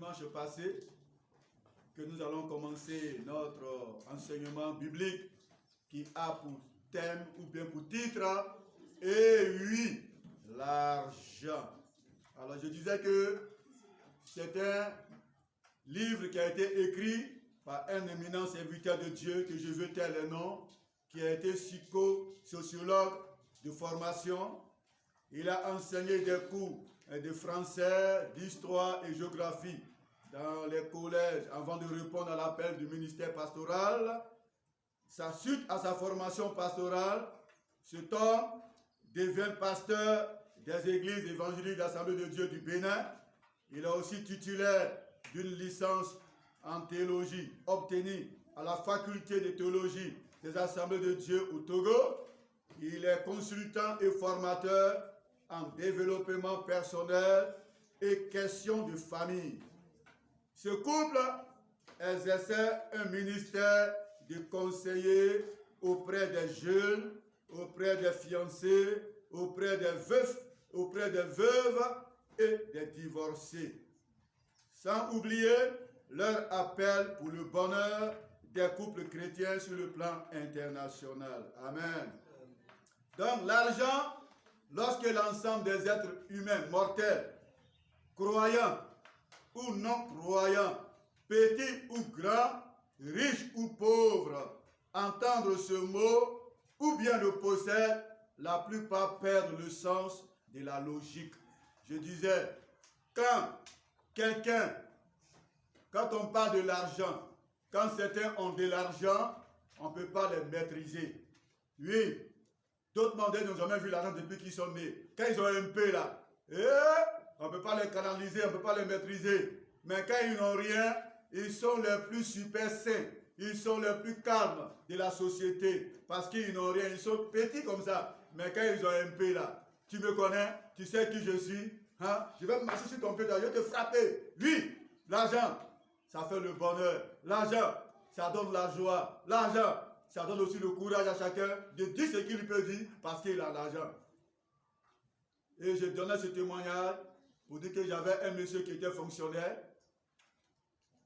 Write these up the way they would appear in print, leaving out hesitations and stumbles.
dimanche passé que nous allons commencer notre enseignement biblique qui a pour thème ou bien pour titre « Et oui, l'argent ». Alors je disais que c'est un livre qui a été écrit par un éminent serviteur de Dieu que je veux taire le nom, qui a été psychosociologue de formation. Il a enseigné des cours de français, d'histoire et géographie dans les collèges avant de répondre à l'appel du ministère pastoral. Suite à sa formation pastorale, cet homme devient pasteur des églises évangéliques d'Assemblée de Dieu du Bénin. Il est aussi titulaire d'une licence en théologie obtenue à la faculté de théologie des Assemblées de Dieu au Togo. Il est consultant et formateur en développement personnel et questions de famille. Ce couple exerçait un ministère de conseiller auprès des jeunes, auprès des fiancés, auprès des veufs, auprès des veuves et des divorcés. Sans oublier leur appel pour le bonheur des couples chrétiens sur le plan international. Amen. Donc l'argent, lorsque l'ensemble des êtres humains mortels, croyants ou non croyants, petits ou grands, riches ou pauvres, entendre ce mot ou bien le possèdent, la plupart perdent le sens de la logique. Je disais, quand on parle de l'argent, quand certains ont de l'argent, on ne peut pas les maîtriser. Oui, d'autres mondains n'ont jamais vu l'argent depuis qu'ils sont nés. Quand ils ont un peu là, on ne peut pas les canaliser, on ne peut pas les maîtriser. Mais quand ils n'ont rien, ils sont les plus super sains. Ils sont les plus calmes de la société. Parce qu'ils n'ont rien. Ils sont petits comme ça. Mais quand ils ont un peu là, tu me connais, tu sais qui je suis. Hein? Je vais me marcher sur ton pied, je vais te frapper. Oui, l'argent, ça fait le bonheur. L'argent, ça donne la joie. L'argent, ça donne aussi le courage à chacun de dire ce qu'il peut dire parce qu'il a l'argent. Et je donnais ce témoignage pour dire que j'avais un monsieur qui était fonctionnaire.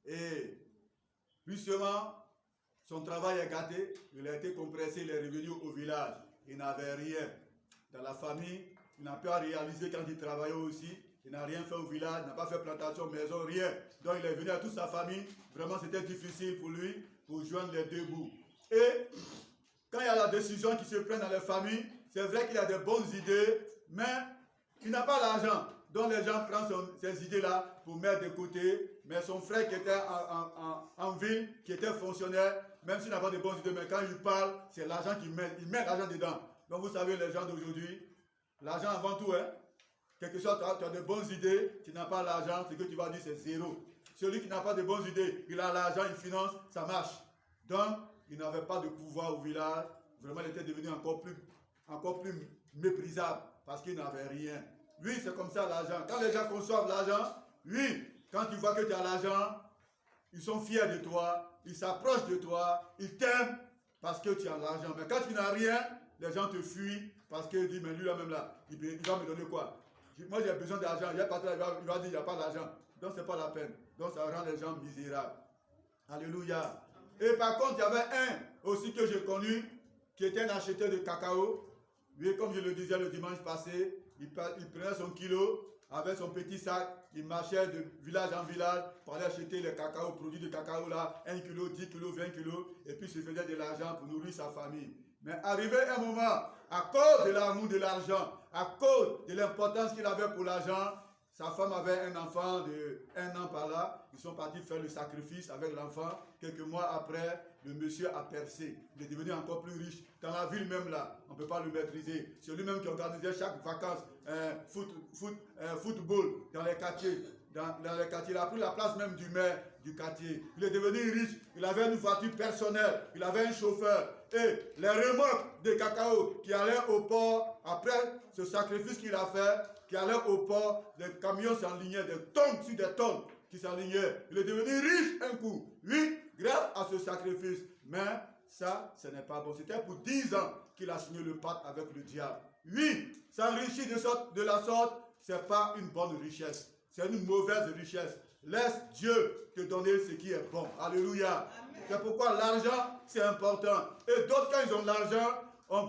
Et justement, son travail est gâté. Il a été compressé, il est revenu au village. Il n'avait rien. Dans la famille, il n'a pas réalisé quand il travaillait aussi. Il n'a rien fait au village, il n'a pas fait plantation, maison, rien. Donc il est venu à toute sa famille. Vraiment, c'était difficile pour lui pour joindre les deux bouts. Et quand il y a la décision qui se prend dans les familles, c'est vrai qu'il a des bonnes idées, mais il n'a pas l'argent. Donc les gens prennent ces idées-là pour mettre de côté. Mais son frère qui était en ville, qui était fonctionnaire, même s'il n'a pas de bonnes idées, mais quand il parle, c'est l'argent qu'il met. Il met l'argent dedans. Donc vous savez, les gens d'aujourd'hui, l'argent avant tout, hein. Quelque chose, tu as de bonnes idées, tu n'as pas l'argent, ce que tu vas dire c'est zéro. Celui qui n'a pas de bonnes idées, il a l'argent, il finance, ça marche. Donc, il n'avait pas de pouvoir au village. Vraiment, il était devenu encore plus méprisable parce qu'il n'avait rien. Oui, c'est comme ça l'argent. Quand les gens conçoivent l'argent, oui, quand ils voient que tu as l'argent, ils sont fiers de toi, ils s'approchent de toi, ils t'aiment parce que tu as l'argent. Mais quand tu n'as rien, les gens te fuient parce qu'ils disent, mais lui là même là, il va me donner quoi? Moi j'ai besoin d'argent, il va dire, il n'y a pas d'argent. Donc c'est pas la peine. Donc ça rend les gens misérables. Alléluia. Et par contre, il y avait un aussi que j'ai connu, qui était un acheteur de cacao. Lui, comme je le disais le dimanche passé, il prenait son kilo avec son petit sac, il marchait de village en village pour aller acheter les cacao, produits de cacao là, 1 kilo, 10 kilo, 20 kilos, et puis il se faisait de l'argent pour nourrir sa famille. Mais arrivé un moment, à cause de l'amour de l'argent, à cause de l'importance qu'il avait pour l'argent, sa femme avait un enfant de 1 an par là. Ils sont partis faire le sacrifice avec l'enfant. Quelques mois après, le monsieur a percé. Il est devenu encore plus riche. Dans la ville même là, on ne peut pas le maîtriser. C'est lui-même qui organisait chaque vacances football dans les quartiers. Dans les quartiers, il a pris la place même du maire du quartier. Il est devenu riche. Il avait une voiture personnelle. Il avait un chauffeur. Et les remorques de cacao qui allaient au port, après ce sacrifice qu'il a fait, qui allaient au port, les camions s'enlignaient, des tonnes sur des tonnes qui s'enlignaient. Il est devenu riche un coup. Oui, grâce à ce sacrifice. Mais ça, ce n'est pas bon. C'était pour 10 ans qu'il a signé le pacte avec le diable. Oui, s'enrichir de la sorte, ce n'est pas une bonne richesse. c'est une mauvaise richesse. Laisse Dieu te donner ce qui est bon. Alléluia. C'est pourquoi l'argent, c'est important. Et d'autres, quand ils ont l'argent,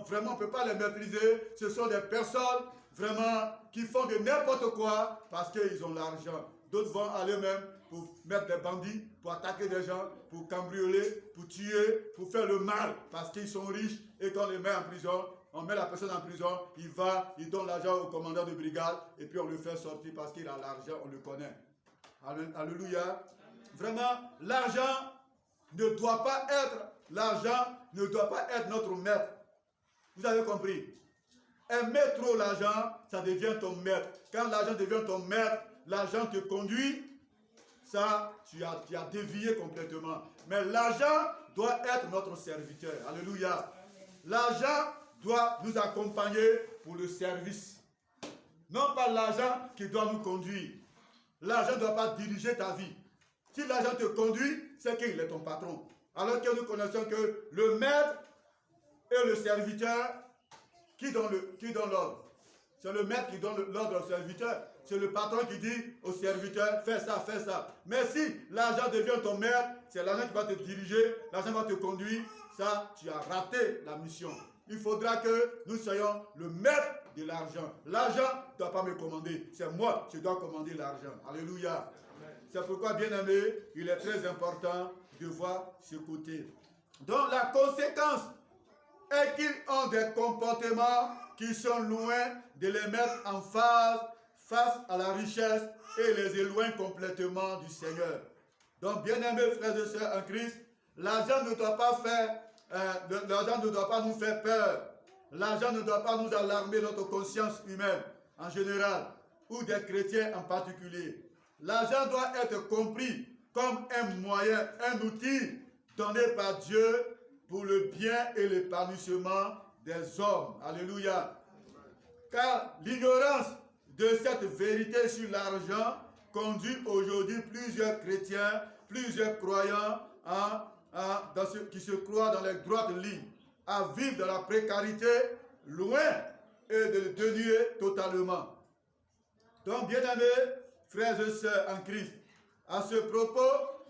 vraiment, on ne peut pas les maîtriser. Ce sont des personnes, vraiment, qui font de n'importe quoi parce qu'ils ont l'argent. D'autres vont aller même pour mettre des bandits, pour attaquer des gens, pour cambrioler, pour tuer, pour faire le mal parce qu'ils sont riches. Et quand on les met en prison, on met la personne en prison, il va, il donne l'argent au commandant de brigade et puis on le fait sortir parce qu'il a l'argent, on le connaît. Alléluia. Vraiment, l'argent ne doit pas être notre maître. Vous avez compris? Aimer trop l'argent, ça devient ton maître. Quand l'argent devient ton maître, l'argent te conduit, ça, tu as dévié complètement. Mais l'argent doit être notre serviteur. Alléluia. L'argent doit nous accompagner pour le service. Non pas l'argent qui doit nous conduire. L'argent ne doit pas diriger ta vie. Si l'argent te conduit, c'est qu'il est ton patron. Alors que nous connaissons que le maître et le serviteur, qui donne l'ordre? C'est le maître qui donne l'ordre au serviteur. C'est le patron qui dit au serviteur, fais ça, fais ça. Mais si l'argent devient ton maître, c'est l'argent qui va te diriger, l'argent va te conduire, ça, tu as raté la mission. Il faudra que nous soyons le maître de l'argent. L'argent ne doit pas me commander. C'est moi qui dois commander l'argent. Alléluia. C'est pourquoi, bien aimé, il est très important de voir ce côté. Donc, la conséquence est qu'ils ont des comportements qui sont loin de les mettre en face à la richesse et les éloignent complètement du Seigneur. Donc, bien aimés frères et sœurs en Christ, l'argent ne doit pas l'argent ne doit pas nous faire peur. L'argent ne doit pas nous alarmer notre conscience humaine en général ou des chrétiens en particulier. L'argent doit être compris comme un moyen, un outil donné par Dieu pour le bien et l'épanouissement des hommes. Alléluia. Car l'ignorance de cette vérité sur l'argent conduit aujourd'hui plusieurs chrétiens, plusieurs croyants qui se croient dans les droites lignes à vivre dans la précarité loin et de le dénuer totalement. Donc, bien-aimés, frères et sœurs en Christ, à ce propos,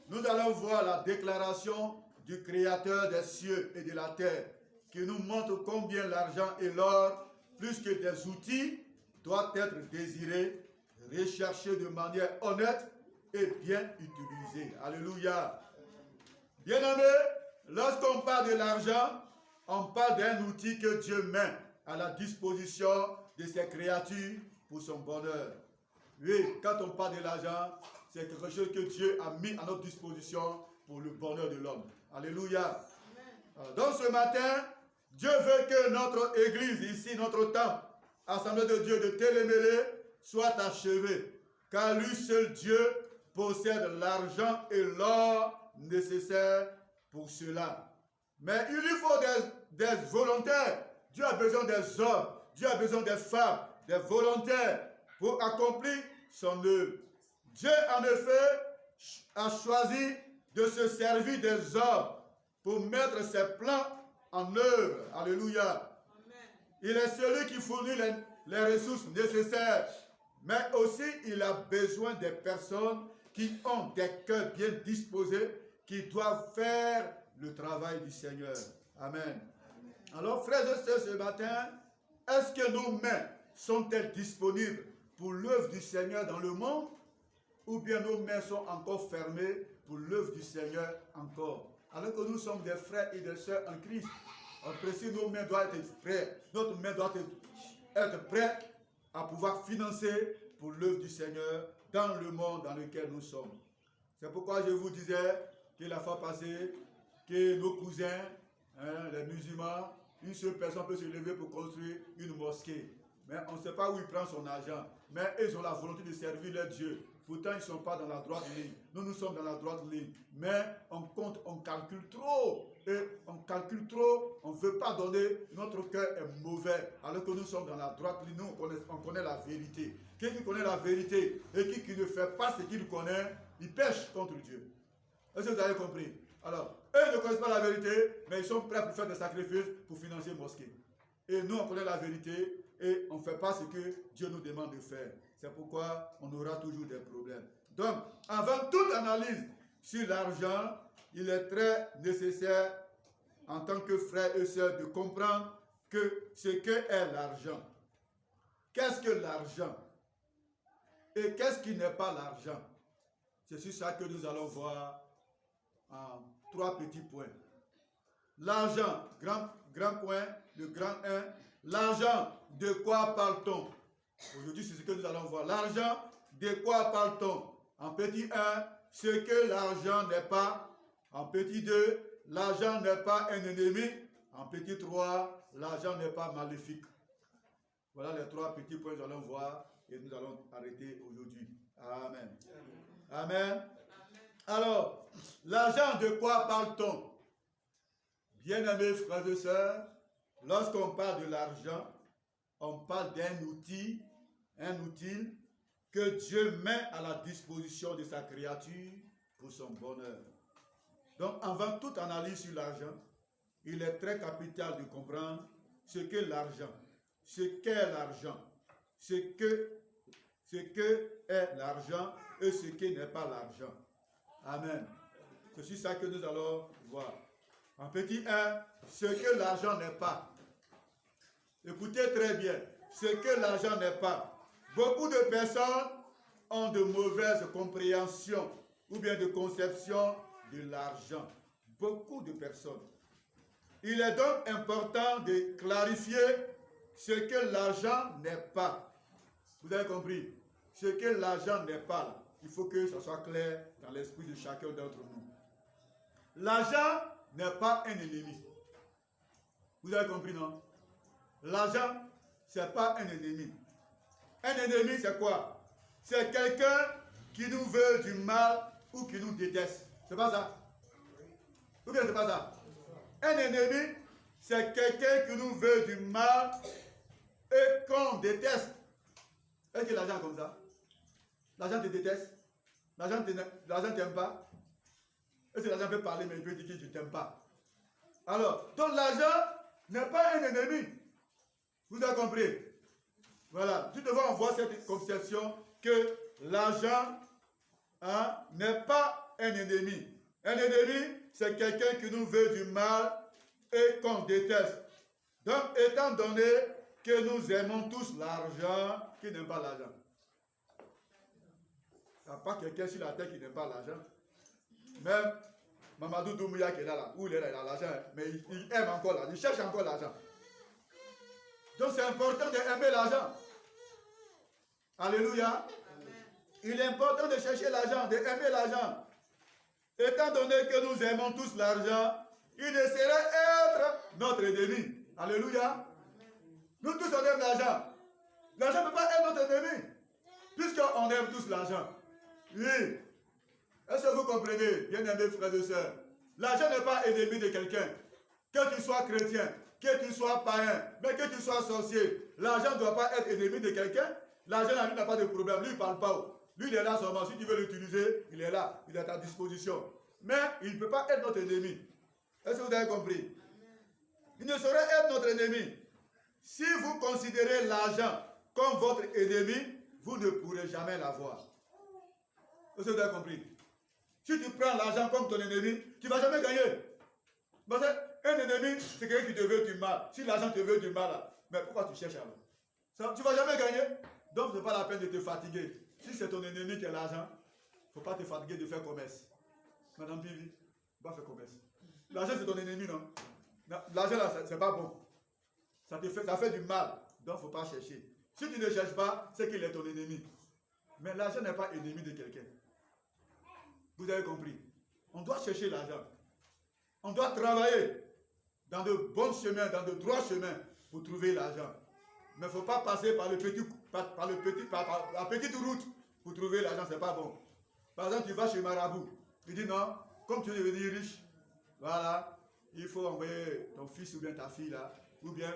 nous allons voir la déclaration du Créateur des cieux et de la terre qui nous montre combien l'argent et l'or, plus que des outils, doivent être désirés, recherchés de manière honnête et bien utilisés. Alléluia. Bien-aimés, lorsqu'on parle de l'argent, on parle d'un outil que Dieu met à la disposition de ses créatures pour son bonheur. Oui, quand on parle de l'argent, c'est quelque chose que Dieu a mis à notre disposition pour le bonheur de l'homme. Alléluia. Donc ce matin, Dieu veut que notre église ici, notre temple, Assemblée de Dieu de Télémélé, soit achevée. Car lui seul Dieu possède l'argent et l'or nécessaires pour cela. Mais il lui faut des volontaires. Dieu a besoin des hommes, Dieu a besoin des femmes, des volontaires pour accomplir son œuvre. Dieu, en effet, a choisi de se servir des hommes pour mettre ses plans en œuvre. Alléluia. Il est celui qui fournit les ressources nécessaires, mais aussi il a besoin des personnes qui ont des cœurs bien disposés, qui doivent faire le travail du Seigneur. Amen. Alors, frères et sœurs, ce matin, est-ce que nos mains sont-elles disponibles pour l'œuvre du Seigneur dans le monde, ou bien nos mains sont encore fermées pour l'œuvre du Seigneur encore? Alors que nous sommes des frères et des sœurs en Christ, on précise nos mains doivent être prêtes. Notre main doit être prête à pouvoir financer pour l'œuvre du Seigneur dans le monde dans lequel nous sommes. C'est pourquoi je vous disais que la fois passée, que nos cousins, les musulmans, une seule personne peut se lever pour construire une mosquée. Mais on ne sait pas où il prend son argent. Mais ils ont la volonté de servir leur Dieu. Pourtant, ils ne sont pas dans la droite ligne. Nous sommes dans la droite ligne. Mais on compte, on calcule trop. Et on calcule trop. On ne veut pas donner. Notre cœur est mauvais. Alors que nous sommes dans la droite ligne. Nous, on connaît la vérité. Quelqu'un qui connaît la vérité et qui ne fait pas ce qu'il connaît, il pêche contre Dieu. Est-ce que vous avez compris? Alors, eux ne connaissent pas la vérité, mais ils sont prêts pour faire des sacrifices pour financer une mosquée. Et nous, on connaît la vérité et on ne fait pas ce que Dieu nous demande de faire. C'est pourquoi on aura toujours des problèmes. Donc, avant toute analyse sur l'argent, il est très nécessaire, en tant que frères et sœurs, de comprendre ce qu'est l'argent. Qu'est-ce que l'argent? Et qu'est-ce qui n'est pas l'argent? C'est sur ça que nous allons voir en 3 petits points. L'argent, grand point, le grand 1. L'argent, de quoi parle-t-on? Aujourd'hui, c'est ce que nous allons voir. L'argent, de quoi parle-t-on? En petit 1, ce que l'argent n'est pas. En petit 2, l'argent n'est pas un ennemi. En petit 3, l'argent n'est pas maléfique. Voilà les 3 petits points que nous allons voir et nous allons arrêter aujourd'hui. Amen. Amen. Alors, l'argent, de quoi parle-t-on? Bien-aimés frères et sœurs, lorsqu'on parle de l'argent, on parle d'un outil que Dieu met à la disposition de sa créature pour son bonheur. Donc, avant toute analyse sur l'argent, il est très capital de comprendre ce qu'est l'argent, ce qu'est l'argent, ce que est l'argent et ce qui n'est pas l'argent. Amen. C'est sur ça que nous allons voir. En petit 1, ce que l'argent n'est pas. Écoutez très bien, ce que l'argent n'est pas. Beaucoup de personnes ont de mauvaises compréhensions ou bien de conception de l'argent. Beaucoup de personnes. Il est donc important de clarifier ce que l'argent n'est pas. Vous avez compris? Ce que l'argent n'est pas. Il faut que ça soit clair dans l'esprit de chacun d'entre nous. L'argent n'est pas un ennemi. Vous avez compris, non? L'argent, ce n'est pas un ennemi. Un ennemi, c'est quoi? C'est quelqu'un qui nous veut du mal ou qui nous déteste. C'est pas ça? Ou bien c'est pas ça? Un ennemi, c'est quelqu'un qui nous veut du mal et qu'on déteste. Est-ce que l'argent est comme ça? L'argent te déteste? L'argent t'aime pas? Est-ce que l'argent peut parler mais il peut dire que je ne t'aime pas? Alors, donc l'argent n'est pas un ennemi. Vous avez compris? Voilà, tu devrais avoir cette conception que l'argent n'est pas un ennemi. Un ennemi, c'est quelqu'un qui nous veut du mal et qu'on déteste. Donc, étant donné que nous aimons tous l'argent, qui n'aime pas l'argent? Il n'y a pas quelqu'un sur la terre qui n'aime pas l'argent. Même Mamadou Doumbouya qui est là, où il est là, il a l'argent, mais il aime encore l'argent, il cherche encore l'argent. Donc c'est important d'aimer l'argent. Alléluia. Il est important de chercher l'argent, d'aimer l'argent. Étant donné que nous aimons tous l'argent, il ne saurait être notre ennemi. Alléluia. Nous tous on aime l'argent. L'argent ne peut pas être notre ennemi. Puisqu'on aime tous l'argent. Oui. Est-ce que vous comprenez, bien-aimés frères et sœurs? L'argent n'est pas ennemi de quelqu'un. Que tu sois chrétien, que tu sois païen, mais que tu sois sorcier, l'argent ne doit pas être ennemi de quelqu'un. L'argent, lui, n'a pas de problème. Lui, il ne parle pas. Lui, il est là seulement. Si tu veux l'utiliser, il est là. Il est à ta disposition. Mais il ne peut pas être notre ennemi. Est-ce que vous avez compris? Il ne saurait être notre ennemi. Si vous considérez l'argent comme votre ennemi, vous ne pourrez jamais l'avoir. Est-ce que vous avez compris? Si tu prends l'argent comme ton ennemi, tu ne vas jamais gagner. Parce qu'un ennemi, c'est quelqu'un qui te veut du mal. Si l'argent te veut du mal, mais pourquoi tu cherches alors? Tu ne vas jamais gagner. Donc, ce n'est pas la peine de te fatiguer. Si c'est ton ennemi qui est l'argent, il ne faut pas te fatiguer de faire commerce. Madame Bibi, va faire commerce. L'argent, c'est ton ennemi, non? L'argent, là, c'est pas bon. Ça fait du mal. Donc, il ne faut pas chercher. Si tu ne cherches pas, c'est qu'il est ton ennemi. Mais l'argent n'est pas ennemi de quelqu'un. Vous avez compris? On doit chercher l'argent. On doit travailler dans de bons chemins, dans de droits chemins pour trouver l'argent. Mais il ne faut pas passer par la petite route pour trouver l'argent, ce n'est pas bon. Par exemple, tu vas chez Marabout. Il dit non, comme tu veux devenir riche, voilà, il faut envoyer ton fils ou bien ta fille là, ou bien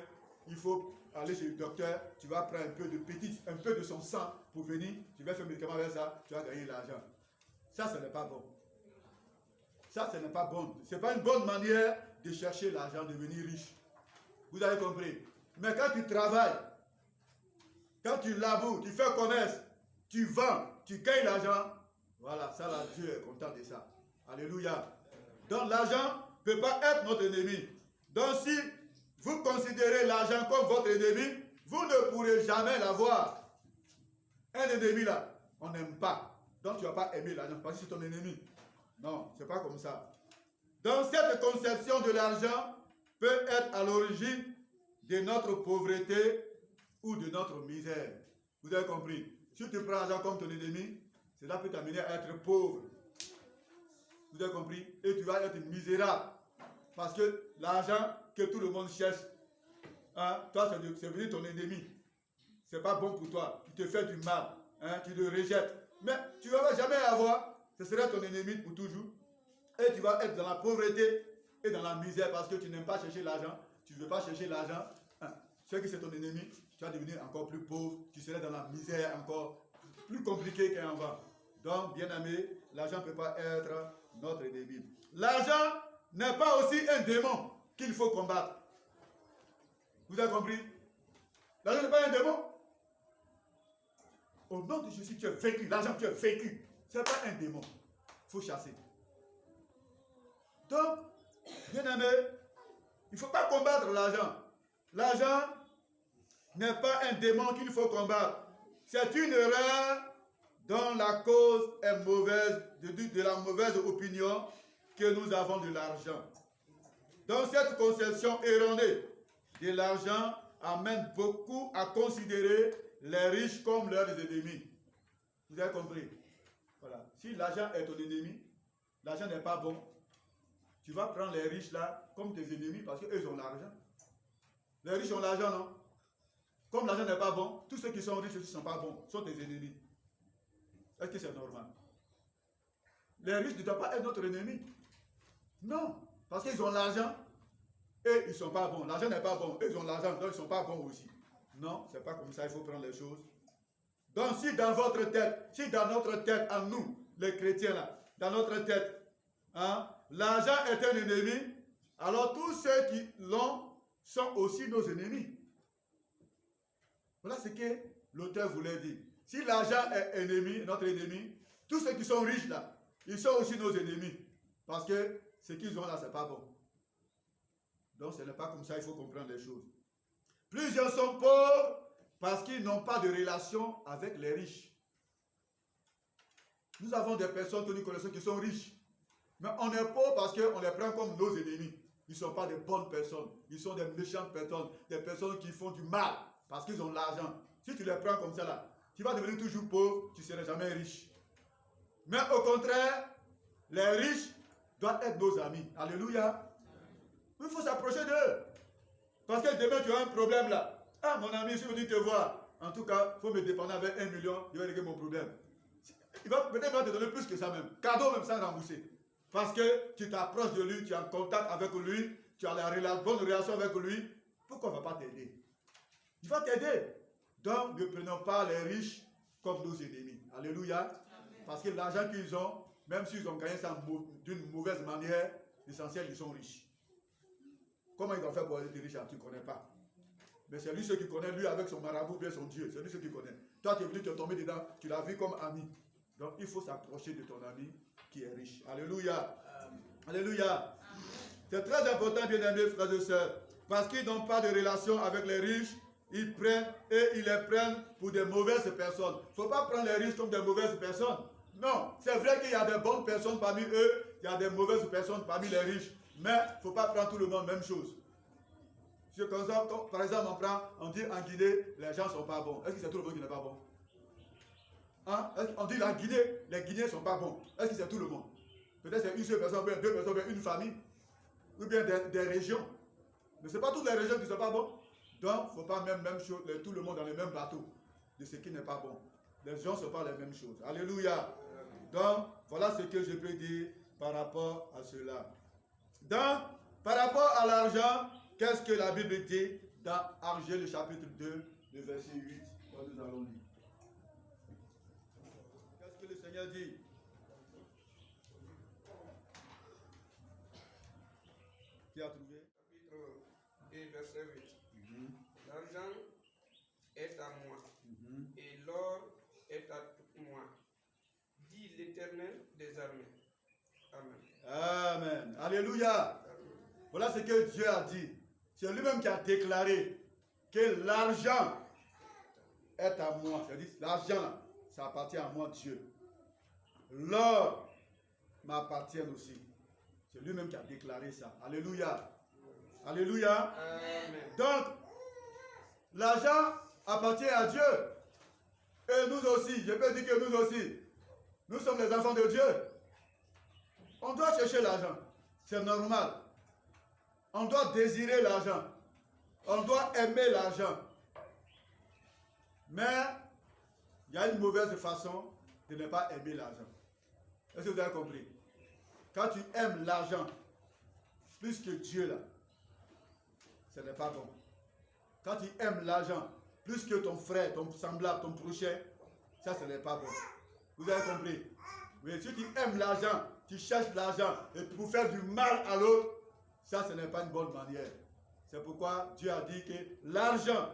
il faut aller chez le docteur, tu vas prendre un peu de son sang pour venir, tu vas faire un médicament avec ça, tu vas gagner l'argent. Ça, ce n'est pas bon. Ça, ce n'est pas bon. Ce n'est pas une bonne manière de chercher l'argent, de devenir riche. Vous avez compris? Mais quand tu travailles, quand tu laboures, tu fais commerce, tu vends, tu gagnes l'argent. Voilà, ça là, Dieu est content de ça. Alléluia. Donc l'argent ne peut pas être notre ennemi. Donc si vous considérez l'argent comme votre ennemi, vous ne pourrez jamais l'avoir. Un ennemi là, on n'aime pas. Donc tu ne vas pas aimer l'argent parce que c'est ton ennemi. Non, ce n'est pas comme ça. Donc cette conception de l'argent peut être à l'origine de notre pauvreté ou de notre misère. Vous avez compris? Si tu prends l'argent comme ton ennemi, cela peut t'amener à être pauvre. Vous avez compris? Et tu vas être misérable. Parce que l'argent que tout le monde cherche, hein, toi c'est devenu ton ennemi. Ce n'est pas bon pour toi. Tu te fais du mal. Hein, tu le rejettes. Mais tu ne vas jamais avoir. Ce sera ton ennemi pour toujours. Et tu vas être dans la pauvreté et dans la misère parce que tu n'aimes pas chercher l'argent. Tu ne veux pas chercher l'argent. Hein. Ce qui c'est ton ennemi, tu vas devenir encore plus pauvre. Tu seras dans la misère encore plus compliquée qu'avant. Donc, bien aimé, l'argent ne peut pas être notre ennemi. L'argent n'est pas aussi un démon qu'il faut combattre. Vous avez compris? L'argent n'est pas un démon. Au nom de Jésus, tu es vaincu. L'argent, tu es vaincu. Ce n'est pas un démon. Il faut chasser. Donc, bien aimé, il ne faut pas combattre l'argent. L'argent n'est pas un démon qu'il faut combattre. C'est une erreur dont la cause est mauvaise, de la mauvaise opinion que nous avons de l'argent. Donc cette conception erronée de l'argent amène beaucoup à considérer les riches comme leurs ennemis. Vous avez compris? Voilà. Si l'argent est ton ennemi, l'argent n'est pas bon, tu vas prendre les riches là comme tes ennemis parce qu'eux ont l'argent. Les riches ont l'argent, non? Comme l'argent n'est pas bon, tous ceux qui sont riches et qui ne sont pas bons sont tes ennemis. Est-ce que c'est normal? Les riches ne doivent pas être notre ennemi. Non, parce qu'ils ont l'argent et ils ne sont pas bons. L'argent n'est pas bon, eux ils ont l'argent, donc ils ne sont pas bons aussi. Non, ce n'est pas comme ça, il faut prendre les choses. Donc si dans votre tête, si dans notre tête, à nous, les chrétiens là, dans notre tête, hein, l'argent est un ennemi, alors tous ceux qui l'ont sont aussi nos ennemis. Voilà ce que l'auteur voulait dire. Si l'argent est ennemi, notre ennemi, tous ceux qui sont riches là, ils sont aussi nos ennemis. Parce que ce qu'ils ont là, ce n'est pas bon. Donc ce n'est pas comme ça, il faut comprendre les choses. Plusieurs sont pauvres parce qu'ils n'ont pas de relation avec les riches. Nous avons des personnes que nous connaissons qui sont riches. Mais on est pauvres parce qu'on les prend comme nos ennemis. Ils ne sont pas des bonnes personnes. Ils sont des méchantes personnes. Des personnes qui font du mal parce qu'ils ont l'argent. Si tu les prends comme ça là, tu vas devenir toujours pauvre, tu ne seras jamais riche. Mais au contraire, les riches doivent être nos amis. Alléluia. Il faut s'approcher d'eux. Parce que demain tu as un problème là. Ah mon ami, je suis venu te voir. En tout cas, il faut me dépendre avec 1 million, il va régler mon problème. Il va peut-être te donner plus que ça même. Cadeau même sans rembourser. Parce que tu t'approches de lui, tu es en contact avec lui, tu as la bonne relation avec lui. Pourquoi il ne va pas t'aider? Il va t'aider. Donc ne prenons pas les riches comme nos ennemis. Alléluia. Parce que l'argent qu'ils ont, même s'ils ont gagné ça d'une mauvaise manière, l'essentiel, ils sont riches. Comment ils vont faire pour être riches, tu ne connais pas. Mais c'est lui ce qui connaît, lui avec son marabout, bien son Dieu. C'est lui ce qui connaît. Toi, tu es venu te tomber dedans, tu l'as vu comme ami. Donc il faut s'approcher de ton ami qui est riche. Alléluia. Alléluia. C'est très important, bien aimés frères et sœurs. Parce qu'ils n'ont pas de relation avec les riches, ils prennent et ils les prennent pour des mauvaises personnes. Il ne faut pas prendre les riches comme des mauvaises personnes. Non, c'est vrai qu'il y a des bonnes personnes parmi eux, il y a des mauvaises personnes parmi les riches. Mais il ne faut pas prendre tout le monde même chose. Comme ça, par exemple, on dit en Guinée, les gens ne sont pas bons. Est-ce que c'est tout le monde qui n'est pas bon? Hein? On dit la Guinée, les Guinéens ne sont pas bons. Est-ce que c'est tout le monde? Peut-être c'est une seule personne, deux personnes, une famille, ou bien des régions. Mais ce n'est pas toutes les régions qui ne sont pas bonnes. Donc, il ne faut pas même chose, tout le monde dans le même bateau de ce qui n'est pas bon. Les gens ne sont pas les mêmes choses. Alléluia. Donc, voilà ce que je peux dire par rapport à cela. Donc, par rapport à l'argent, qu'est-ce que la Bible dit dans Agé, le chapitre 2, le verset 8, quand nous allons lire. Qu'est-ce que le Seigneur dit? Qui a trouvé? Chapitre 2, verset 8. L'argent est à moi et l'or est à toi. Alléluia. Voilà ce que Dieu a dit. C'est lui-même qui a déclaré que l'argent est à moi. C'est-à-dire, l'argent, ça appartient à moi, Dieu. L'or m'appartient aussi. C'est lui-même qui a déclaré ça. Alléluia. Alléluia. Amen. Donc, l'argent appartient à Dieu. Et nous aussi, je peux dire que nous aussi, nous sommes les enfants de Dieu. On doit chercher l'argent. C'est normal. On doit désirer l'argent. On doit aimer l'argent. Mais, il y a une mauvaise façon de ne pas aimer l'argent. Est-ce que vous avez compris? Quand tu aimes l'argent plus que Dieu, là, ce n'est pas bon. Quand tu aimes l'argent plus que ton frère, ton semblable, ton prochain, ça, ce n'est pas bon. Vous avez compris? Mais si tu aimes l'argent, tu cherches l'argent et pour faire du mal à l'autre, ça, ce n'est pas une bonne manière. C'est pourquoi Dieu a dit que l'argent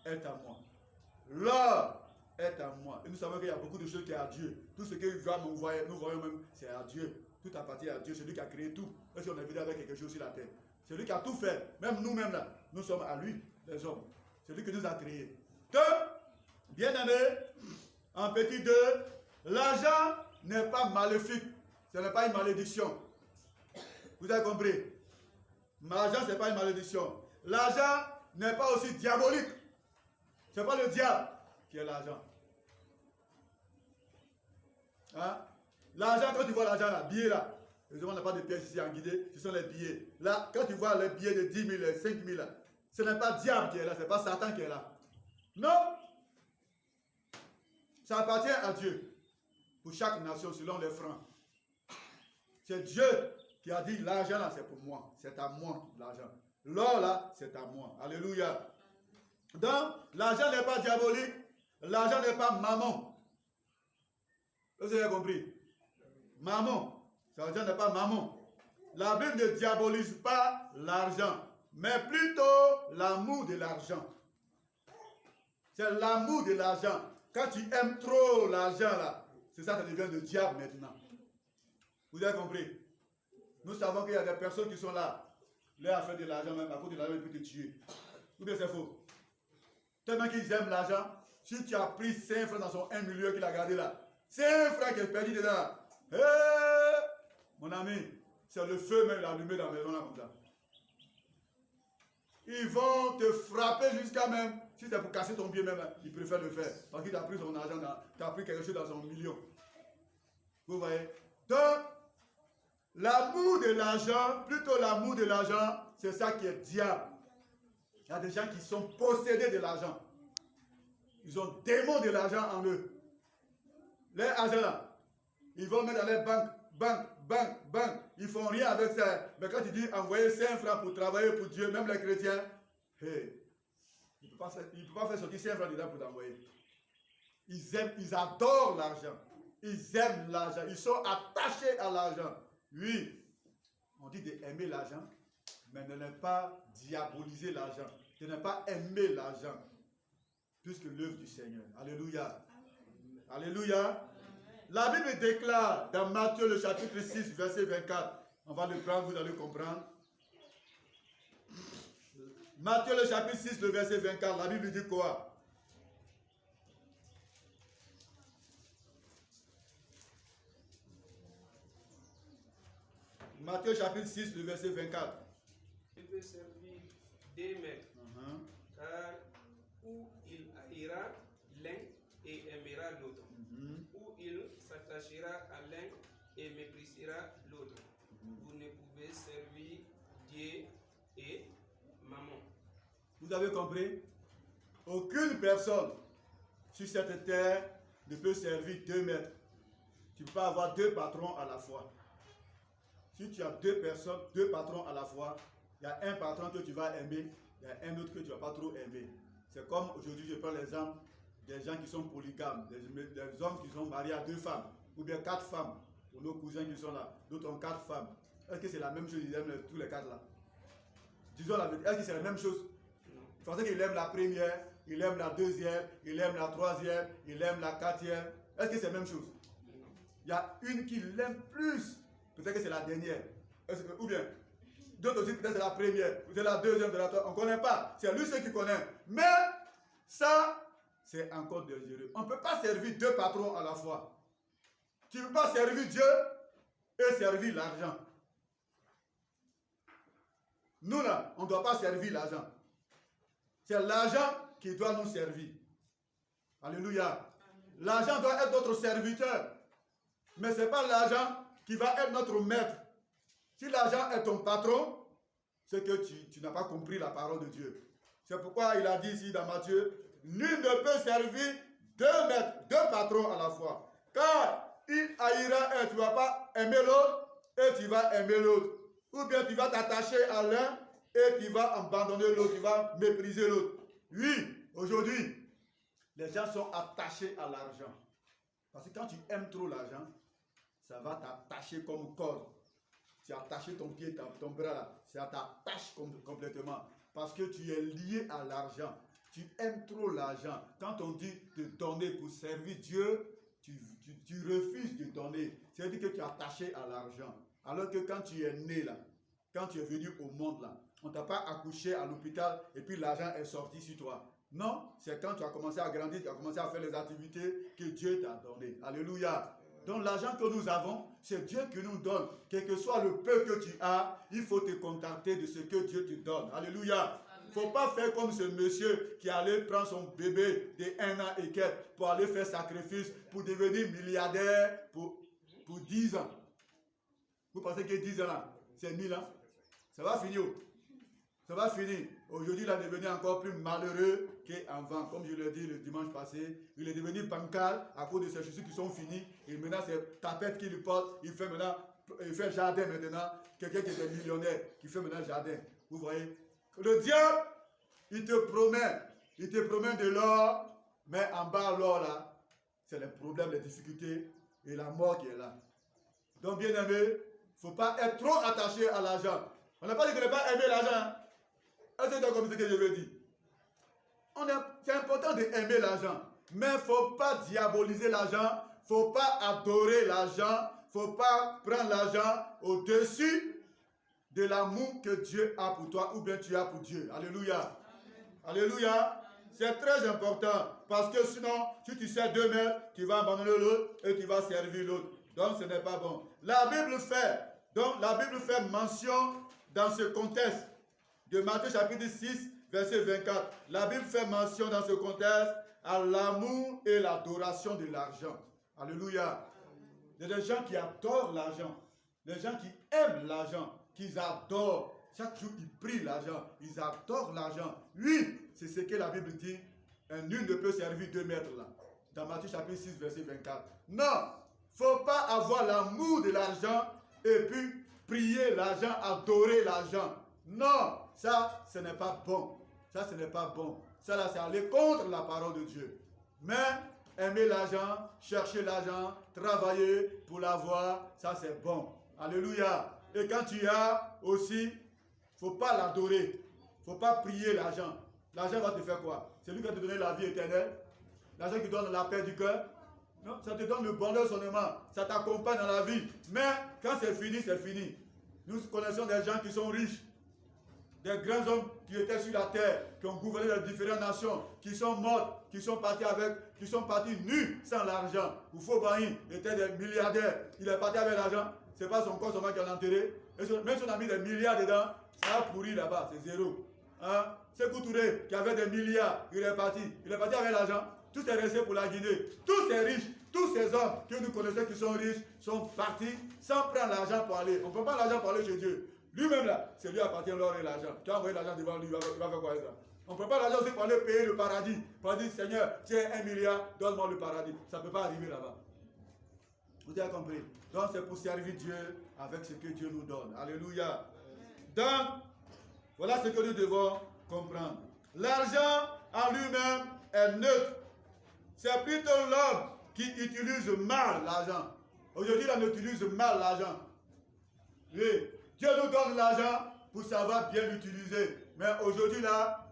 est à moi. L'or est à moi. Et nous savons qu'il y a beaucoup de choses qui sont à Dieu. Tout ce qu'il va nous voyons même, c'est à Dieu. Tout appartient à Dieu. C'est lui qui a créé tout. Est-ce qu'on est venu avec quelque chose sur la terre? C'est lui qui a tout fait. Même nous-mêmes là, nous sommes à lui, les hommes. C'est lui qui nous a créés. Que, bien aimé, en petit 2, l'argent n'est pas maléfique. Ce n'est pas une malédiction. Vous avez compris? L'argent, ce n'est pas une malédiction. L'argent n'est pas aussi diabolique. Ce n'est pas le diable qui est l'argent. Hein? L'argent, quand tu vois l'argent là, billet là, on n'a pas de pièces ici en guidé, ce sont les billets. Là, quand tu vois les billets de 10 000, 5 000 là, ce n'est pas diable qui est là, ce n'est pas Satan qui est là. Non! Ça appartient à Dieu. Pour chaque nation, selon les francs. C'est Dieu qui a dit l'argent là, c'est pour moi. C'est à moi l'argent. L'or là, c'est à moi. Alléluia. Donc, l'argent n'est pas diabolique. L'argent n'est pas mammon. Vous avez compris? Mammon. L'argent n'est pas mammon. La Bible ne diabolise pas l'argent, mais plutôt l'amour de l'argent. C'est l'amour de l'argent. Quand tu aimes trop l'argent là, c'est ça, ça devient le diable maintenant. Vous avez compris? Nous savons qu'il y a des personnes qui sont là, là à faire de l'argent, même à cause de l'argent, ils peuvent te tuer. Ou bien c'est faux? Tellement qu'ils aiment l'argent, si tu as pris 5 francs dans son 1 million qu'il a gardé là, 5 francs qui est perdu dedans, hey, mon ami, c'est le feu même allumé dans la maison là comme ça. Ils vont te frapper jusqu'à même, si c'est pour casser ton pied même, ils préfèrent le faire. Parce qu'il t'a pris son argent, tu as pris quelque chose dans son million. Vous voyez? Donc, l'amour de l'argent, plutôt l'amour de l'argent, c'est ça qui est diable. Il y a des gens qui sont possédés de l'argent. Ils ont démon de l'argent en eux. Les argent là, ils vont mettre dans les banques. Ils font rien avec ça. Mais quand tu dis envoyer 5 francs pour travailler pour Dieu, même les chrétiens, hey, il ne peut pas faire sortir 5 francs dedans pour t'envoyer. Ils adorent l'argent. Ils aiment l'argent. Ils sont attachés à l'argent. Oui, on dit d'aimer l'argent, mais de ne pas diaboliser l'argent. De ne pas aimer l'argent plus que l'œuvre du Seigneur. Alléluia. Alléluia. La Bible déclare dans Matthieu le chapitre 6, verset 24. On va le prendre, vous allez comprendre. Matthieu le chapitre 6, le verset 24. La Bible dit quoi? Matthieu chapitre 6, le verset 24. Il peut servir des maîtres, car où il haïra l'un et aimera l'autre, ou il s'attachera à l'un et méprisera l'autre. Vous ne pouvez servir Dieu et maman. Vous avez compris? Aucune personne sur cette terre ne peut servir 2 maîtres. Tu ne peux pas avoir 2 patrons à la fois. Si tu as 2 personnes, 2 patrons à la fois, il y a un patron que tu vas aimer, il y a un autre que tu ne vas pas trop aimer. C'est comme aujourd'hui, je prends l'exemple des gens qui sont polygames, des hommes qui sont mariés à 2 femmes, ou bien 4 femmes, pour nos cousins qui sont là, d'autres ont 4 femmes. Est-ce que c'est la même chose, ils aiment tous les 4 là? Disons la vérité, est-ce que c'est la même chose? Vous pensez qu'il aime la première, il aime la deuxième, il aime la troisième, il aime la 4e. Est-ce que c'est la même chose? Il y a une qui l'aime plus. Peut-être que c'est la dernière. Ou bien, d'autres aussi, peut-être c'est la première, c'est la deuxième, c'est la troisième. On ne connaît pas. C'est lui seul qui connaît. Mais ça, c'est encore dangereux. On ne peut pas servir deux patrons à la fois. Tu ne peux pas servir Dieu et servir l'argent. Nous là, on ne doit pas servir l'argent. C'est l'argent qui doit nous servir. Alléluia. L'argent doit être notre serviteur. Mais ce n'est pas l'argent qui va être notre maître. Si l'argent est ton patron, c'est que tu n'as pas compris la parole de Dieu. C'est pourquoi il a dit ici dans Matthieu, nul ne peut servir deux maîtres, deux patrons à la fois. Car il haïra un, tu ne vas pas aimer l'autre et tu vas aimer l'autre. Ou bien tu vas t'attacher à l'un et tu vas abandonner l'autre, tu vas mépriser l'autre. Oui, aujourd'hui, les gens sont attachés à l'argent. Parce que quand tu aimes trop l'argent, ça va t'attacher comme corde. Tu as attaché ton pied, ton bras là, ça t'attache complètement. Parce que tu es lié à l'argent. Tu aimes trop l'argent. Quand on dit de donner pour servir Dieu, tu refuses de donner. C'est-à-dire que tu es attaché à l'argent. Alors que quand tu es né là, quand tu es venu au monde là, on ne t'a pas accouché à l'hôpital et puis l'argent est sorti sur toi. Non, c'est quand tu as commencé à grandir, tu as commencé à faire les activités que Dieu t'a donné. Alléluia. Donc l'argent que nous avons, c'est Dieu qui nous donne. Quel que soit le peu que tu as, il faut te contenter de ce que Dieu te donne. Alléluia. Il ne faut pas faire comme ce monsieur qui allait prendre son bébé de 1 an et quelques pour aller faire sacrifice, pour devenir milliardaire pour 10 ans. Vous pensez que 10 ans là, c'est 1000 ans? Ça va finir. Ça va finir. Aujourd'hui, il est devenu encore plus malheureux qu'avant. Comme je l'ai dit le dimanche passé, il est devenu bancal à cause de ses chaussures qui sont finies. Et maintenant, c'est tapette qu'il porte. Il fait jardin maintenant. Quelqu'un qui est millionnaire, qui fait maintenant jardin. Vous voyez? Le diable, il te promet de l'or, mais en bas, l'or là, c'est les problèmes, les difficultés et la mort qui est là. Donc, bien aimé, il ne faut pas être trop attaché à l'argent. On n'a pas dit de ne pas aimer l'argent. Hein? Est-ce que c'est comme ce que je veux dire? C'est important d'aimer l'argent. Mais il ne faut pas diaboliser l'argent. Il ne faut pas adorer l'argent. Il ne faut pas prendre l'argent au-dessus de l'amour que Dieu a pour toi ou bien tu as pour Dieu. Alléluia. Amen. Alléluia. C'est très important. Parce que sinon, si tu sais 2 mètres, tu vas abandonner l'autre et tu vas servir l'autre. Donc ce n'est pas bon. La Bible fait mention dans ce contexte de Matthieu chapitre 6, verset 24. La Bible fait mention dans ce contexte à l'amour et l'adoration de l'argent. Alléluia. Il y a des gens qui adorent l'argent. Des gens qui aiment l'argent, qu'ils adorent. Chaque jour, ils prient l'argent. Ils adorent l'argent. Oui, c'est ce que la Bible dit. Nul ne peut servir 2 maîtres là. Dans Matthieu chapitre 6, verset 24. Non, il ne faut pas avoir l'amour de l'argent et puis prier l'argent, adorer l'argent. Non, ça, ce n'est pas bon. Ça, ce n'est pas bon. Ça, là, c'est aller contre la parole de Dieu. Mais aimer l'argent, chercher l'argent, travailler pour l'avoir, ça, c'est bon. Alléluia. Et quand tu as aussi, il ne faut pas l'adorer. Il ne faut pas prier l'argent. L'argent va te faire quoi? C'est lui qui va te donner la vie éternelle. L'argent qui donne la paix du cœur. Non, ça te donne le bonheur seulement. Ça t'accompagne dans la vie. Mais quand c'est fini, c'est fini. Nous connaissons des gens qui sont riches. Des grands hommes qui étaient sur la terre, qui ont gouverné les différentes nations, qui sont morts, qui sont partis nus sans l'argent. Oufo-Baïn était des milliardaires. Il est parti avec l'argent. Ce n'est pas son corps seulement qui a enterré. Même si on a mis des milliards dedans, ça a pourri là-bas, c'est zéro. Hein? Sékou Touré, qui avait des milliards, il est parti. Il est parti avec l'argent. Tout est resté pour la Guinée. Tous ces riches, tous ces hommes que nous connaissons qui sont riches, sont partis sans prendre l'argent pour aller. On ne prend pas l'argent pour aller chez Dieu. Lui-même là, c'est lui appartient l'or et l'argent. Tu as envoyé l'argent devant lui, il va faire quoi avec ça? On ne prend pas l'argent aussi pour aller payer le paradis. Pour dire, Seigneur, tiens 1 milliard, donne-moi le paradis. Ça ne peut pas arriver là-bas. Vous avez compris? Donc c'est pour servir Dieu avec ce que Dieu nous donne. Alléluia. Donc, voilà ce que nous devons comprendre. L'argent en lui-même est neutre. C'est plutôt l'homme qui utilise mal l'argent. Aujourd'hui, on utilise mal l'argent. Oui. Dieu nous donne l'argent pour savoir bien l'utiliser. Mais aujourd'hui, là,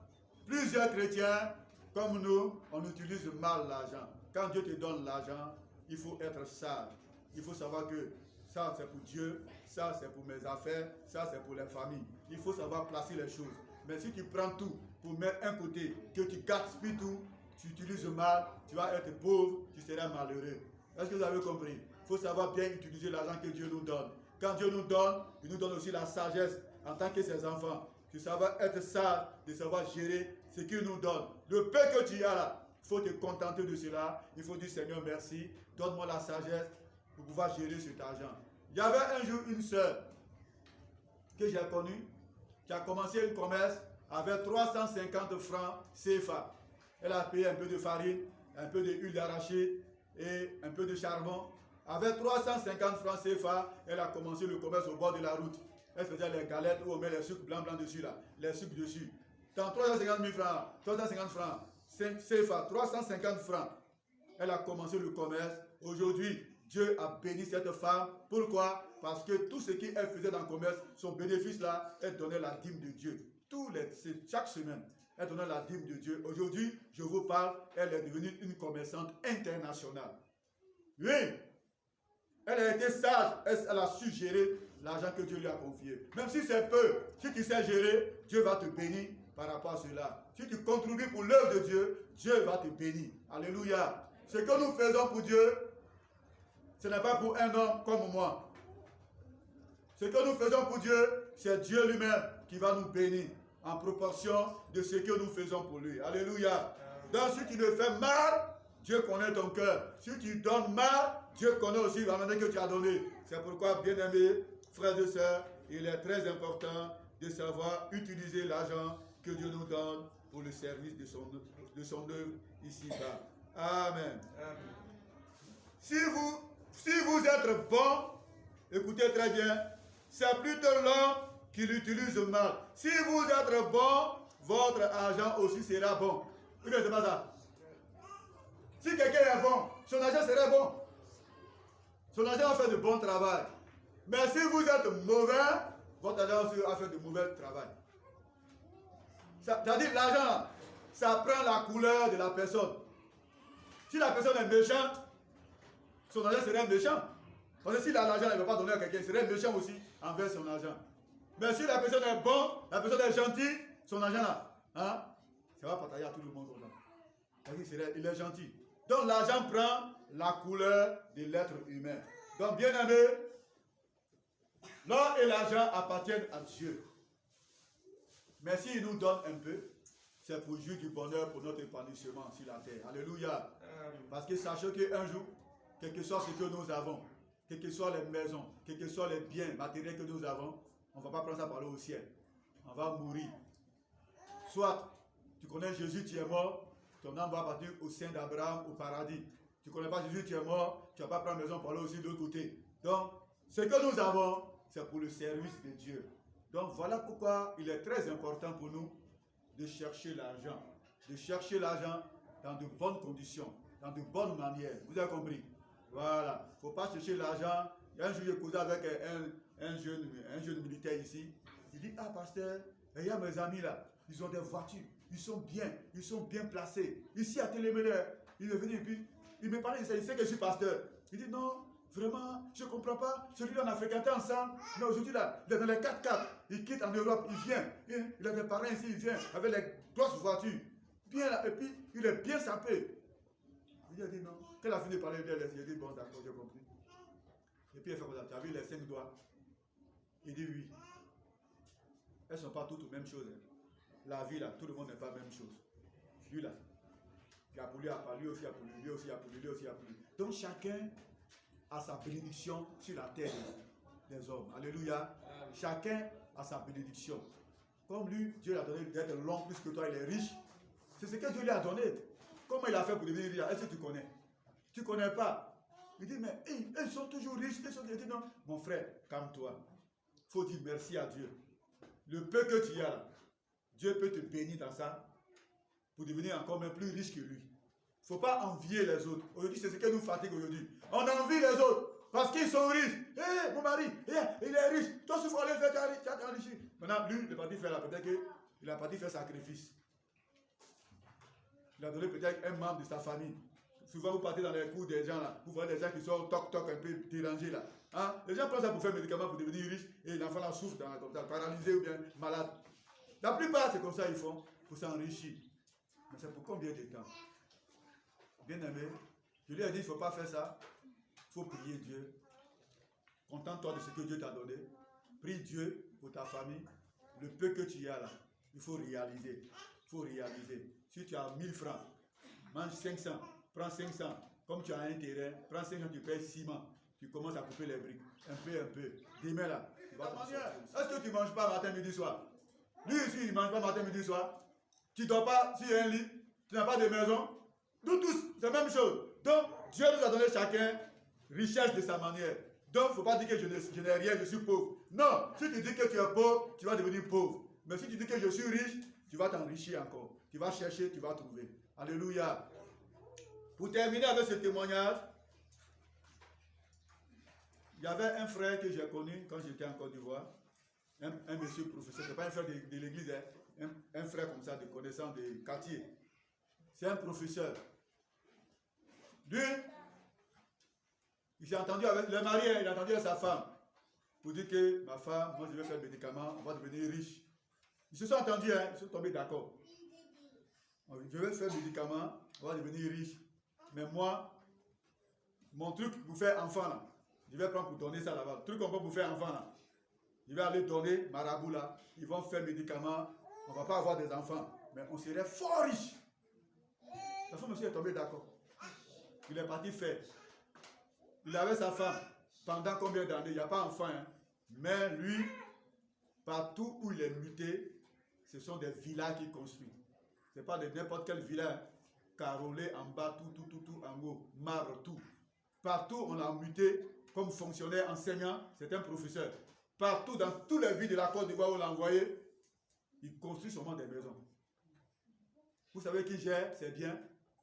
plusieurs chrétiens, comme nous, on utilise mal l'argent. Quand Dieu te donne l'argent, il faut être sage. Il faut savoir que Ça, c'est pour Dieu. Ça, c'est pour mes affaires. Ça, c'est pour les familles. Il faut savoir placer les choses. Mais si tu prends tout pour mettre un côté, que tu gaspilles tout, tu utilises mal, tu vas être pauvre, tu seras malheureux. Est-ce que vous avez compris? Il faut savoir bien utiliser l'argent que Dieu nous donne. Quand Dieu nous donne, il nous donne aussi la sagesse en tant que ses enfants. De savoir être sage, de savoir gérer ce qu'il nous donne. Le peu que tu as là, il faut te contenter de cela. Il faut dire Seigneur merci, donne-moi la sagesse pour pouvoir gérer cet argent. Il y avait un jour une sœur que j'ai connue qui a commencé un commerce avec 350 francs CFA. Elle a payé un peu de farine, un peu d'huile d'arachide et un peu de charbon. Avec 350 francs CFA, elle a commencé le commerce au bord de la route. Elle faisait les galettes où on met les sucres blancs dessus là, les sucres dessus. Dans 350 000 francs, 350 francs CFA, 350 francs, elle a commencé le commerce. Aujourd'hui, Dieu a béni cette femme. Pourquoi? Parce que tout ce qu'elle faisait dans le commerce, son bénéfice là, elle donnait la dîme de Dieu. Chaque semaine, elle donnait la dîme de Dieu. Aujourd'hui, je vous parle, elle est devenue une commerçante internationale. Oui, elle a été sage, elle a su gérer l'argent que Dieu lui a confié. Même si c'est peu, si tu sais gérer, Dieu va te bénir par rapport à cela. Si tu contribues pour l'œuvre de Dieu, Dieu va te bénir. Alléluia. Ce que nous faisons pour Dieu, ce n'est pas pour un homme comme moi. Ce que nous faisons pour Dieu, c'est Dieu lui-même qui va nous bénir en proportion de ce que nous faisons pour lui. Alléluia. Donc si tu le fais mal, Dieu connaît ton cœur. Si tu donnes mal, Dieu connaît aussi la manière que tu as donné. C'est pourquoi, bien-aimés, frères et sœurs, il est très important de savoir utiliser l'argent que Dieu nous donne pour le service de son œuvre ici-bas. Amen. Amen. Si vous êtes bon, écoutez très bien, c'est plutôt l'homme qui l'utilise mal. Si vous êtes bon, votre argent aussi sera bon. Vous ne savez pas ça? Si quelqu'un est bon, son argent serait bon. Son argent va faire de bon travail. Mais si vous êtes mauvais, votre argent aussi va faire de mauvais travail. C'est-à-dire l'argent, ça prend la couleur de la personne. Si la personne est méchante, son argent serait méchant. Parce que si l'argent ne va pas donner à quelqu'un, il serait méchant aussi envers son argent. Mais si la personne est bonne, la personne est gentille, son argent là, hein, ça va partager à tout le monde comme ça. Il est gentil. Donc l'argent prend la couleur de l'être humain. Donc bien aimé, l'or et l'argent appartiennent à Dieu. Mais s'il nous donne un peu, c'est pour jouir du bonheur pour notre épanouissement sur la terre. Alléluia. Parce que sachez qu'un jour, quel que soit ce que nous avons, quelles que soient les maisons, quels que soient les biens matériels que nous avons, on ne va pas prendre ça par là au ciel. On va mourir. Soit tu connais Jésus, tu es mort, ton âme va partir au sein d'Abraham, au paradis. Tu ne connais pas Jésus, tu es mort, tu ne vas pas prendre maison pour aller aussi de l'autre côté. Donc, ce que nous avons, c'est pour le service de Dieu. Donc, voilà pourquoi il est très important pour nous de chercher l'argent. De chercher l'argent dans de bonnes conditions, dans de bonnes manières. Vous avez compris? Voilà. Il ne faut pas chercher l'argent. Un jour, j'ai causé avec un jeune militaire ici. Il dit, ah pasteur, il y a mes amis là, ils ont des voitures, ils sont bien placés. Ici à Télémélère, il est venu et puis il me parlait, il sait que je suis pasteur. Il dit non, vraiment, je ne comprends pas. Celui-là, on a fréquenté ensemble, mais aujourd'hui là, il est dans les 4x4. Il quitte en Europe, il vient. Il a des parents ici, il vient avec les grosses voitures. Bien là, et puis il est bien sapé. Il a dit non. Quand il a fini de parler, il a dit bon, d'accord, j'ai compris. Et puis il a fait comme ça, tu as vu les 5 doigts? Il dit oui. Elles ne sont pas toutes les mêmes choses. La vie là, tout le monde n'est pas la même chose. Lui là, il a pollué, lui aussi a pollué, lui aussi a pollué, lui aussi a pollué. Donc chacun a sa bénédiction sur la terre des hommes. Alléluia. Chacun a sa bénédiction. Comme lui, Dieu l'a donné d'être long plus que toi, il est riche. C'est ce que Dieu lui a donné. Comment il a fait pour devenir riche? Est-ce que tu connais? Tu ne connais pas. Il dit, mais ils sont toujours riches. Il dit, non, mon frère, calme-toi. Il faut dire merci à Dieu. Le peu que tu as, Dieu peut te bénir dans ça pour devenir encore même plus riche que lui. Il ne faut pas envier les autres. Aujourd'hui, c'est ce que nous fatigue aujourd'hui. On envie les autres parce qu'ils sont riches. Hé, mon mari, il est riche. Toi, il faut aller faire ta riche. Maintenant, lui, il est parti faire là. Peut-être qu'il a parti faire sacrifice. Il a donné peut-être un membre de sa famille. Souvent, vous partez dans les cours des gens là, vous voyez des gens qui sont toc-toc un peu dérangés là. Hein? Les gens prennent ça pour faire médicaments pour devenir riches et l'enfant là souffre dans la comme ça, paralysé ou bien malade. La plupart, c'est comme ça ils font pour s'enrichir. Mais c'est pour combien de temps? Bien aimé, je lui ai dit, il ne faut pas faire ça. Il faut prier Dieu. Contente-toi de ce que Dieu t'a donné. Prie Dieu pour ta famille. Le peu que tu as là, il faut réaliser. Il faut réaliser. Si tu as 1000 francs, mange 500, prends 500. Comme tu as un terrain, prends 500, tu payes ciment. Tu commences à couper les briques. Un peu, un peu. Demain là, tu vas t'en sortir. Est-ce que tu ne manges pas matin, midi, soir? Lui aussi, il ne mange pas matin, midi, soir. Tu ne dors pas sur un lit. Tu n'as pas de maison. Nous tous, c'est la même chose. Donc, Dieu nous a donné chacun richesse de sa manière. Donc, il ne faut pas dire que je n'ai rien, je suis pauvre. Non, si tu dis que tu es pauvre, tu vas devenir pauvre. Mais si tu dis que je suis riche, tu vas t'enrichir encore. Tu vas chercher, tu vas trouver. Alléluia. Pour terminer avec ce témoignage, il y avait un frère que j'ai connu quand j'étais en Côte d'Ivoire. Un monsieur professeur, ce n'est pas un frère de l'église, hein, un frère comme ça, de connaissance de quartier. C'est un professeur. Lui, il s'est entendu avec le mari, il a entendu avec sa femme pour dire que ma femme, moi je vais faire le médicament, on va devenir riche. Ils se sont entendus, hein, ils sont tombés d'accord. Je vais faire le médicament, on va devenir riche. Mais moi, mon truc pour faire enfant là, je vais prendre pour donner ça là-bas. Le truc qu'on peut pour faire enfant là, je vais aller donner marabout là, ils vont faire médicament, on ne va pas avoir des enfants, mais on serait fort riche. La femme aussi est tombée d'accord. Il est parti faire. Il avait sa femme pendant combien d'années? Il n'y a pas d'enfant. Hein? Mais lui, partout où il est muté, ce sont des villas qu'il construit. Ce n'est pas de n'importe quelle villa. Hein? Carrelé en bas, tout en haut, marbre, tout. Partout, on l'a muté comme fonctionnaire, enseignant, c'est un professeur. Partout, dans tous les villes de la Côte d'Ivoire où on l'a envoyé, il construit seulement des maisons. Vous savez qui gère, c'est bien,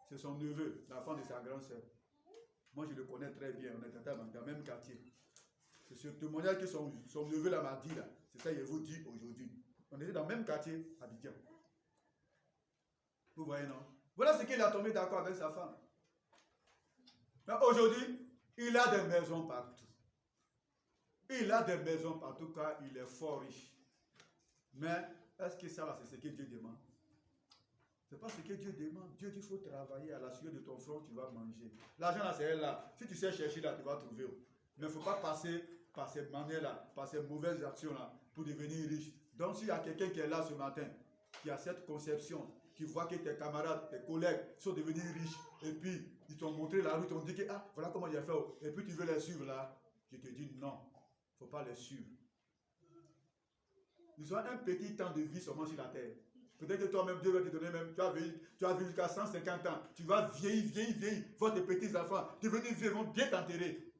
c'est son neveu, l'enfant de sa grande sœur. Moi, je le connais très bien, on est dans le même quartier. C'est ce témoignage que son neveu là m'a dit là. C'est ça qu'il vous dit aujourd'hui. On était dans le même quartier, à Abidjan. Vous voyez, non? Voilà ce qu'il a tombé d'accord avec sa femme. Mais aujourd'hui, il a des maisons partout. Il a des maisons partout car il est fort riche. Mais est-ce que ça, c'est ce que Dieu demande? Ce n'est pas ce que Dieu demande. Dieu dit qu'il faut travailler à la sueur de ton front, tu vas manger. L'argent là, c'est elle là. Si tu sais chercher là, tu vas trouver. Mais il ne faut pas passer par cette manière-là, par ces mauvaises actions-là, pour devenir riche. Donc s'il y a quelqu'un qui est là ce matin, qui a cette conception, qui voit que tes camarades, tes collègues sont devenus riches, et puis ils t'ont montré la route, ils t'ont dit que ah, voilà comment il a fait, et puis tu veux les suivre là, je te dis non, il ne faut pas les suivre. Ils ont un petit temps de vie seulement sur la terre. Peut-être que toi-même, Dieu va te donner même, tu as vécu jusqu'à 150 ans, tu vas vieillir, voir tes petits-enfants, devenir vieux, vont bien t'enterrer.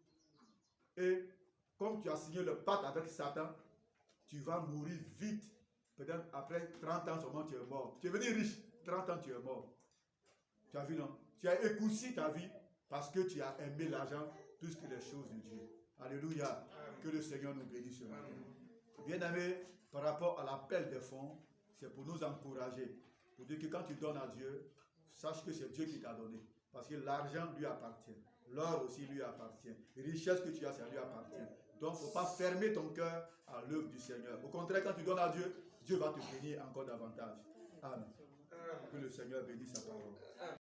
Et comme tu as signé le pacte avec Satan, tu vas mourir vite. Peut-être après 30 ans seulement tu es mort. Tu es venu riche, 30 ans tu es mort. Tu as vu, non? Tu as écoussi ta vie parce que tu as aimé l'argent plus que les choses de Dieu. Alléluia. Que le Seigneur nous bénisse ce matin. Bien-aimé, par rapport à l'appel des fonds, c'est pour nous encourager. Pour dire que quand tu donnes à Dieu, sache que c'est Dieu qui t'a donné. Parce que l'argent lui appartient. L'or aussi lui appartient. Les richesses que tu as, ça lui appartient. Donc, il ne faut pas fermer ton cœur à l'œuvre du Seigneur. Au contraire, quand tu donnes à Dieu, Dieu va te bénir encore davantage. Amen. Que le Seigneur bénisse sa parole.